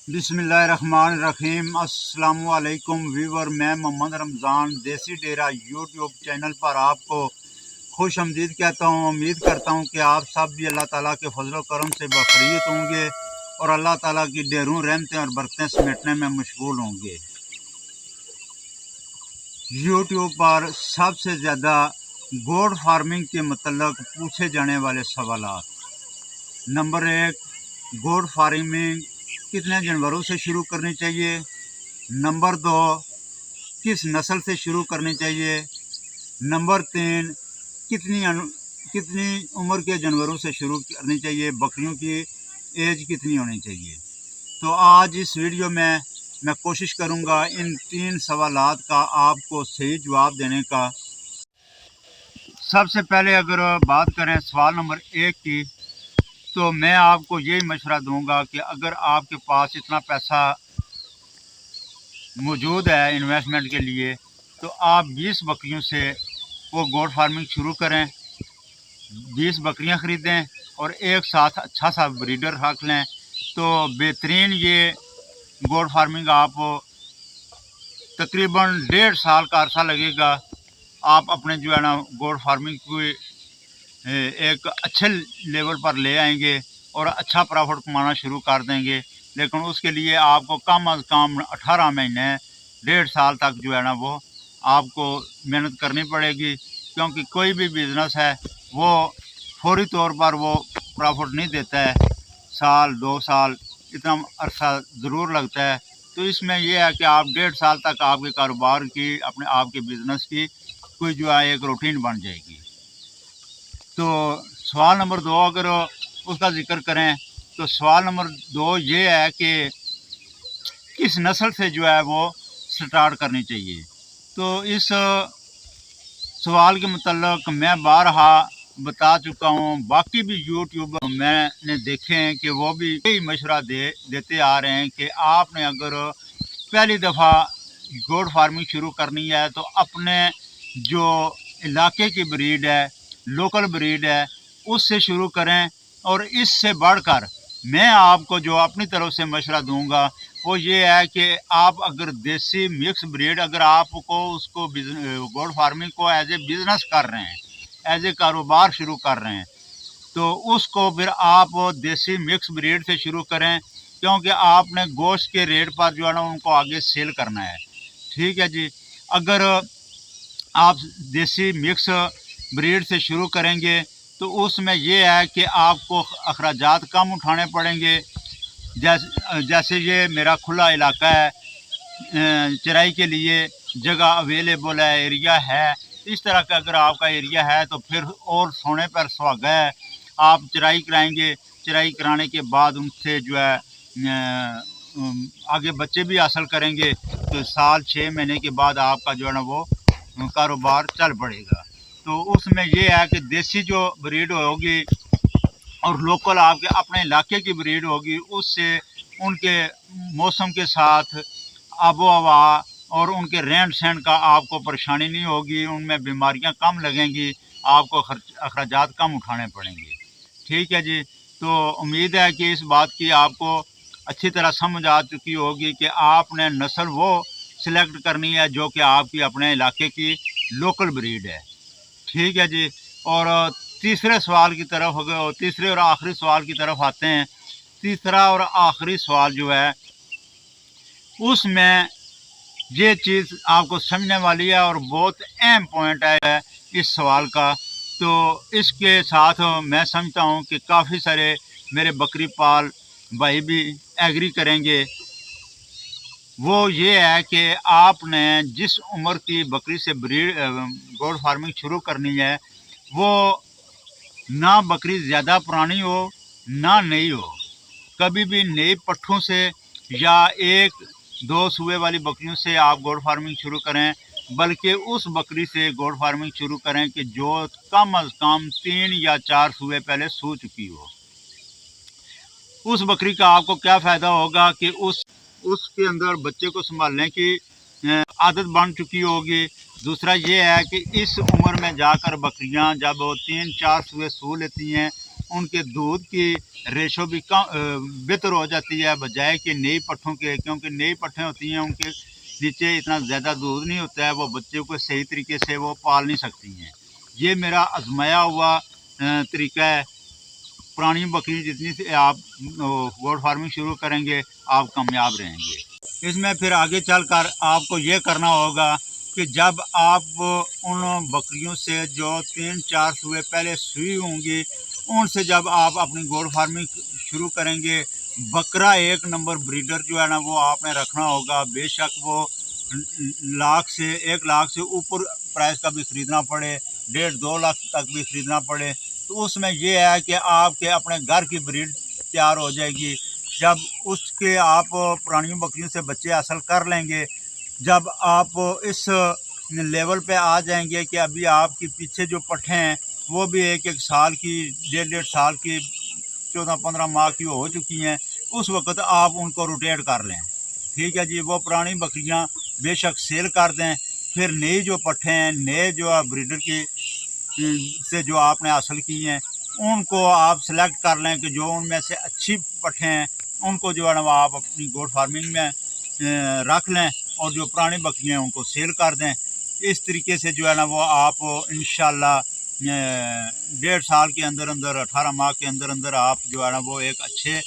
बिस्मिल्लाहिर्रहमानिर्रहीम। अस्सलाम वालेकुम व्यूवर, मैं मोहम्मद रमज़ान देसी डेरा यूट्यूब चैनल पर आपको खुश आमदीद कहता हूँ। उम्मीद करता हूँ कि आप सब भी अल्लाह ताला के फजल करम से बखैरियत होंगे और अल्लाह ताला की ढेरों रहमतें और बरकतें समेटने में मशगूल होंगे। यूट्यूब पर सबसे ज़्यादा गोड फार्मिंग के मतलब पूछे जाने वाले सवालात। नंबर 1, गोड फार्मिंग कितने जानवरों से शुरू करनी चाहिए। नंबर 2, किस नस्ल से शुरू करनी चाहिए। नंबर 3, कितनी उम्र के जानवरों से शुरू करनी चाहिए। बकरियों की एज कितनी होनी चाहिए। तो आज इस वीडियो में मैं कोशिश करूंगा इन 3 सवालात का आपको सही जवाब देने का। सबसे पहले अगर बात करें सवाल नंबर 1 की, तो मैं आपको यही मशवरा दूंगा कि अगर आपके पास इतना पैसा मौजूद है इन्वेस्टमेंट के लिए, तो आप 20 बकरियों से वो गोड फार्मिंग शुरू करें। 20 बकरियां ख़रीदें और एक साथ अच्छा सा ब्रीडर रख लें, तो बेहतरीन ये गोड फार्मिंग आप तकरीबन 1.5 साल का अरसा लगेगा। आप अपने जो है ना गोड फार्मिंग को एक अच्छे लेवल पर ले आएंगे और अच्छा प्रॉफिट कमाना शुरू कर देंगे। लेकिन उसके लिए आपको कम अज़ कम 18 महीने 1.5 साल तक जो है ना वो आपको मेहनत करनी पड़ेगी, क्योंकि कोई भी बिज़नेस है वो फौरी तौर पर वो प्रॉफिट नहीं देता है। साल 2 साल इतना अरसा ज़रूर लगता है। तो इसमें यह है कि आप 1.5 साल तक आपके कारोबार की, अपने आपके बिज़नेस की कोई जो है एक रूटीन बन जाएगी। तो सवाल नंबर 2 अगर उसका जिक्र करें, तो सवाल नंबर 2 ये है कि किस नस्ल से जो है वो स्टार्ट करनी चाहिए। तो इस सवाल के मतलब मैं बारहा बता चुका हूँ। बाकी भी यूट्यूबर मैंने देखे हैं कि वो भी यही मशवरा देते आ रहे हैं कि आपने अगर पहली दफ़ा गोड फार्मिंग शुरू करनी है तो अपने जो इलाके की ब्रीड है, लोकल ब्रीड है, उससे शुरू करें। और इससे बढ़कर मैं आपको जो अपनी तरफ से मशवरा दूंगा वो ये है कि आप अगर देसी मिक्स ब्रीड, अगर आपको उसको गोड फार्मिंग को एज ए बिज़नेस कर रहे हैं, एज ए कारोबार शुरू कर रहे हैं, तो उसको फिर आप देसी मिक्स ब्रीड से शुरू करें, क्योंकि आपने गोश्त के रेट पर जो है ना उनको आगे सेल करना है। ठीक है जी। अगर आप देसी मिक्स ब्रीड से शुरू करेंगे तो उसमें यह है कि आपको अखराजात कम उठाने पड़ेंगे। जैसे ये मेरा खुला इलाका है, चराई के लिए जगह अवेलेबल है, एरिया है। इस तरह का अगर आपका एरिया है तो फिर और सोने पर सुहागा है। आप चराई कराएंगे, चराई कराने के बाद उनसे जो है आगे बच्चे भी हासिल करेंगे, तो साल 6 महीने के बाद आपका जो है ना वो कारोबार चल पड़ेगा। तो उसमें ये है कि देसी जो ब्रीड होगी और लोकल आपके अपने इलाके की ब्रीड होगी, उससे उनके मौसम के साथ आबो हवा और उनके रहन सहन का आपको परेशानी नहीं होगी, उनमें बीमारियां कम लगेंगी, आपको अखराजात कम उठाने पड़ेंगे। ठीक है जी। तो उम्मीद है कि इस बात की आपको अच्छी तरह समझ आ चुकी होगी कि आपने नस्ल वो सिलेक्ट करनी है जो कि आपकी अपने इलाके की लोकल ब्रीड है। ठीक है जी। और तीसरे सवाल की तरफ, तीसरे और आखिरी सवाल की तरफ आते हैं। तीसरा और आखिरी सवाल जो है उसमें ये चीज़ आपको समझने वाली है और बहुत अहम पॉइंट है इस सवाल का। तो इसके साथ मैं समझता हूँ कि काफ़ी सारे मेरे बकरी पाल भाई भी एग्री करेंगे। वो ये है कि आपने जिस उम्र की बकरी से ब्रीड गोड फार्मिंग शुरू करनी है, वो ना बकरी ज़्यादा पुरानी हो ना नई हो। कभी भी नई पट्ठों से या 1-2 सूए वाली बकरियों से आप गोड फार्मिंग शुरू करें, बल्कि उस बकरी से गोड फार्मिंग शुरू करें कि जो कम अज़ कम 3 या 4 सूए पहले सू चुकी हो। उस बकरी का आपको क्या फ़ायदा होगा कि उसके अंदर बच्चे को संभालने की आदत बन चुकी होगी। दूसरा ये है कि इस उम्र में जाकर बकरियां जब 3-4 सूए सू लेती हैं ان کے دودھ کی ریشو بھی بہتر ہو جاتی ہے بجائے کہ نئی پٹھوں کے، کیونکہ نئی پٹھیں ہوتی ہیں ان کے نیچے اتنا زیادہ دودھ نہیں ہوتا ہے، وہ بچے کو صحیح طریقے سے وہ پال نہیں سکتی ہیں۔ یہ میرا آزمایا ہوا طریقہ ہے۔ پرانی بکری جتنی سے آپ گوٹ فارمنگ شروع کریں گے آپ کامیاب رہیں گے۔ اس میں پھر آگے چل کر آپ کو یہ کرنا ہوگا کہ جب آپ ان بکریوں سے جو 3-4 سوئے پہلے سوئی ہوں گی ان سے جب آپ اپنی گوٹ فارمنگ شروع کریں گے، بکرا 1 نمبر بریڈر جو ہے نا وہ آپ نے رکھنا ہوگا، بے شک وہ 1 لاکھ سے اوپر پرائز کا بھی خریدنا پڑے، 1.5-2 لاکھ تک بھی خریدنا پڑے، تو اس میں یہ ہے کہ آپ کے اپنے گھر کی بریڈ تیار ہو جائے گی۔ جب اس کے آپ پرانی بکریوں سے بچے حاصل کر لیں گے، جب آپ اس لیول پہ آ جائیں گے کہ ابھی آپ کے پیچھے جو پٹھیں ہیں وہ بھی 1 سال کی، 1.5 سال کی، 14-15 ماہ کی ہو چکی ہیں، اس وقت آپ ان کو روٹیٹ کر لیں۔ ٹھیک ہے جی، وہ پرانی بکریاں بے شک سیل کر دیں، پھر نئی جو پٹھیں ہیں، نئے جو بریڈر کی سے جو آپ نے حاصل کی ہیں ان کو آپ سلیکٹ کر لیں کہ جو ان میں سے اچھی پٹھیں ہیں ان کو جو ہے نا وہ آپ اپنی گوٹ فارمنگ میں رکھ لیں، اور جو پرانی بکریاں ہیں ان کو سیل کر دیں۔ اس طریقے سے جو ہے نا وہ آپ انشاءاللہ 1.5 سال کے اندر اندر، 18 ماہ کے اندر اندر آپ جو ہے نا وہ ایک اچھے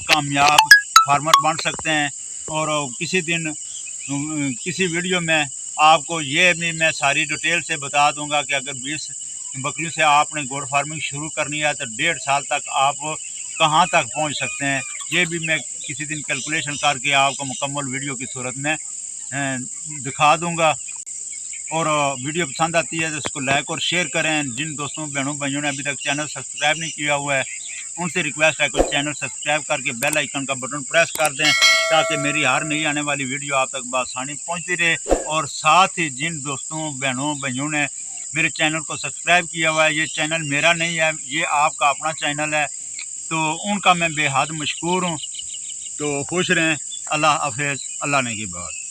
کامیاب فارمر بن سکتے ہیں۔ اور کسی دن کسی ویڈیو میں آپ کو یہ بھی میں ساری ڈیٹیل سے بتا دوں گا کہ اگر 20 بکریوں سے آپ نے گوٹ فارمنگ شروع کرنی ہے تو 1.5 سال تک آپ کہاں تک پہنچ سکتے ہیں، یہ بھی میں کسی دن کیلکولیشن کر کے آپ کو مکمل ویڈیو کی صورت میں دکھا دوں گا۔ اور ویڈیو پسند آتی ہے تو اس کو لائک اور شیئر کریں۔ جن دوستوں بہنوں بھائیوں نے ابھی تک چینل سبسکرائب نہیں کیا ہوا ہے ان سے ریکویسٹ ہے کہ چینل سبسکرائب کر کے بیل آئیکن کا بٹن پریس کر دیں تاکہ میری ہر نئی آنے والی ویڈیو آپ تک بآسانی پہنچتی رہے۔ اور ساتھ ہی جن دوستوں بہنوں بھائیوں نے میرے چینل کو سبسکرائب کیا ہوا ہے، یہ چینل میرا نہیں ہے، یہ آپ کا اپنا چینل ہے، تو ان کا میں بے حد مشکور ہوں۔ تو خوش رہیں، اللہ حافظ، اللہ نے کی بات۔